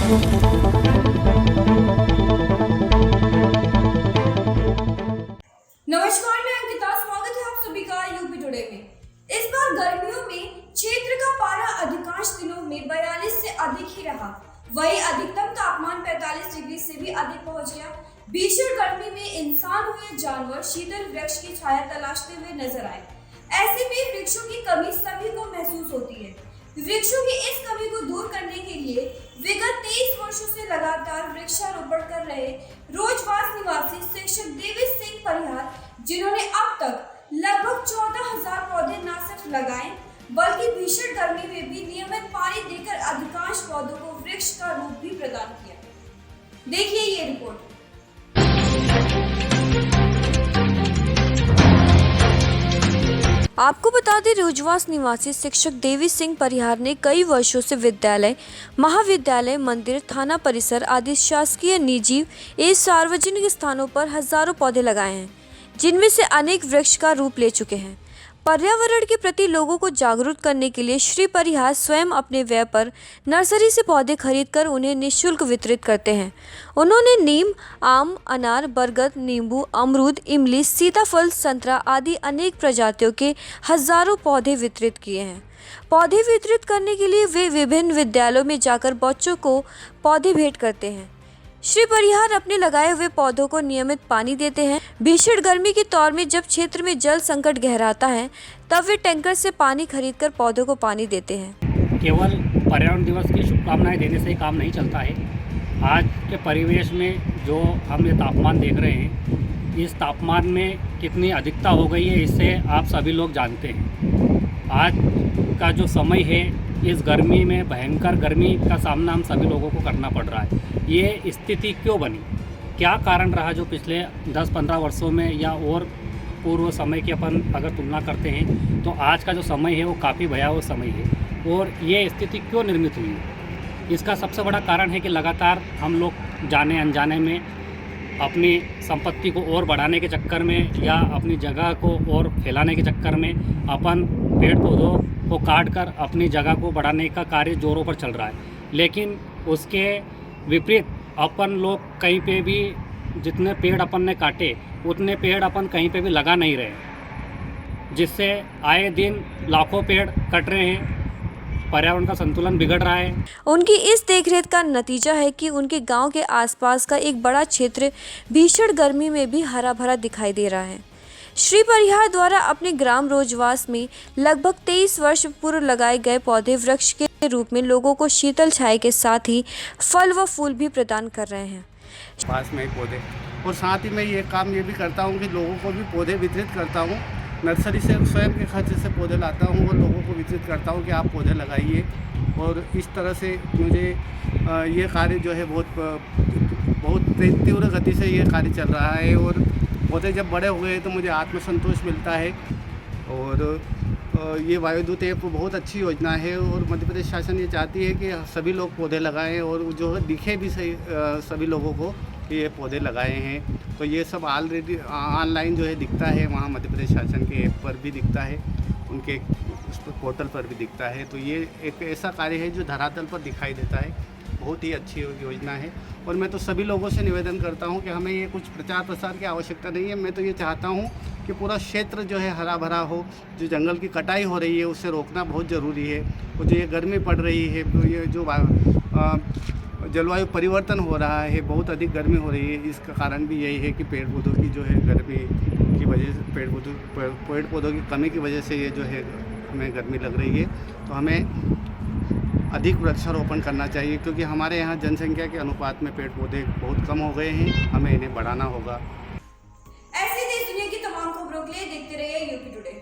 नमस्कार, मैं अंकिता। स्वागत है आप सभी का यूपी टुडे में। इस बार गर्मियों में क्षेत्र का पारा अधिकांश दिनों में 42 से अधिक ही रहा। वहीं अधिकतम तापमान 45 डिग्री से भी अधिक पहुंच गया। भीषण गर्मी में इंसान हो या जानवर शीतल वृक्ष की छाया तलाशते हुए नजर आए। ऐसे में वृक्षों की कमी सभी को महसूस होती है। वृक्षों की इस कमी को दूर करने के लिए विगत 23 वर्षों से लगातार वृक्षारोपण कर रहे रोजवास निवासी शिक्षक देवी सिंह परिहार, जिन्होंने अब तक लगभग 14,000 पौधे न सिर्फ लगाए बल्कि भीषण गर्मी में भी नियमित पानी देकर अधिकांश पौधों को वृक्ष का रूप भी प्रदान किया। देखिए ये रिपोर्ट। आपको बता दें, रोजवास निवासी शिक्षक देवी सिंह परिहार ने कई वर्षों से विद्यालय, महाविद्यालय, मंदिर, थाना परिसर आदि शासकीय, निजी एवं सार्वजनिक स्थानों पर हजारों पौधे लगाए हैं, जिनमें से अनेक वृक्ष का रूप ले चुके हैं। पर्यावरण के प्रति लोगों को जागरूक करने के लिए श्री परिहार स्वयं अपने व्यय पर नर्सरी से पौधे खरीदकर उन्हें निःशुल्क वितरित करते हैं। उन्होंने नीम, आम, अनार, बरगद, नींबू, अमरूद, इमली, सीताफल, संतरा आदि अनेक प्रजातियों के हजारों पौधे वितरित किए हैं। पौधे वितरित करने के लिए वे विभिन्न विद्यालयों में जाकर बच्चों को पौधे भेंट करते हैं। श्री परिहार अपने लगाए हुए पौधों को नियमित पानी देते हैं। भीषण गर्मी के दौर में जब क्षेत्र में जल संकट गहराता है, तब वे टैंकर से पानी खरीदकर पौधों को पानी देते हैं। केवल पर्यावरण दिवस की शुभकामनाएं देने से ही काम नहीं चलता है। आज के परिवेश में जो हम ये तापमान देख रहे हैं, इस तापमान में कितनी अधिकता हो गई है, इससे आप सभी लोग जानते हैं। आज का जो समय है, इस गर्मी में भयंकर गर्मी का सामना हम सभी लोगों को करना पड़ रहा है। ये स्थिति क्यों बनी, क्या कारण रहा जो पिछले 10-15 वर्षों में या और पूर्व समय की अपन अगर तुलना करते हैं तो आज का जो समय है वो काफ़ी भयावह समय है। और ये स्थिति क्यों निर्मित हुई, इसका सबसे बड़ा कारण है कि लगातार हम लोग जाने अनजाने में अपनी संपत्ति को और बढ़ाने के चक्कर में या अपनी जगह को और फैलाने के चक्कर में अपन पेड़ पौधों को काट कर अपनी जगह को बढ़ाने का कार्य जोरों पर चल रहा है। लेकिन उसके विपरीत अपन लोग कहीं पे भी जितने पेड़ अपन ने काटे उतने पेड़ अपन कहीं पे भी लगा नहीं रहे, जिससे आए दिन लाखों पेड़ कट रहे हैं, पर्यावरण का संतुलन बिगड़ रहा है। उनकी इस देखरेख का नतीजा है कि उनके गांव के आसपास का एक बड़ा क्षेत्र भीषण गर्मी में भी हरा भरा दिखाई दे रहा है। श्री परिहार द्वारा अपने ग्राम रोजवास में लगभग 23 वर्ष पूर्व लगाए गए पौधे वृक्ष के रूप में लोगों को शीतल छाया के साथ ही फल व फूल भी प्रदान कर रहे हैं। पास में ही पौधे, और साथ ही मैं ये काम ये भी करता हूँ कि लोगों को भी पौधे वितरित करता हूँ। नर्सरी से स्वयं के खर्च से पौधे लाता हूँ और लोगों को वितरित करता हूँ कि आप पौधे लगाइए। और इस तरह से मुझे ये कार्य जो है बहुत तीव्र गति से ये कार्य चल रहा है। और पौधे जब बड़े हुए हैं तो मुझे आत्मसंतोष मिलता है। और ये वायुदूत एक बहुत अच्छी योजना है और मध्य प्रदेश शासन ये चाहती है कि सभी लोग पौधे लगाएं और जो है दिखे भी सही सभी लोगों को कि ये पौधे लगाए हैं। तो ये सब ऑलरेडी ऑनलाइन जो है दिखता है, वहाँ मध्य प्रदेश शासन के ऐप पर भी दिखता है, उनके पोर्टल पर भी दिखता है। तो ये एक ऐसा कार्य है जो धरातल पर दिखाई देता है। बहुत ही अच्छी योजना है। और मैं तो सभी लोगों से निवेदन करता हूं कि हमें ये कुछ प्रचार प्रसार की आवश्यकता नहीं है। मैं तो ये चाहता हूं कि पूरा क्षेत्र जो है हरा भरा हो। जो जंगल की कटाई हो रही है उसे रोकना बहुत ज़रूरी है। और जो ये गर्मी पड़ रही है, तो ये जो जलवायु परिवर्तन हो रहा है, बहुत अधिक गर्मी हो रही है, इसका कारण भी यही है कि पेड़ पौधों की जो है गर्मी की वजह से पेड़ पौधों की कमी की वजह से ये जो है हमें गर्मी लग रही है। तो हमें अधिक वृक्षारोपण करना चाहिए, क्योंकि हमारे यहाँ जनसंख्या के अनुपात में पेड़ पौधे बहुत कम हो गए हैं। हमें इन्हें बढ़ाना होगा। ऐसे देश दुनिया की तमाम खबरों के लिए देखते रहिए यूपी टुडे।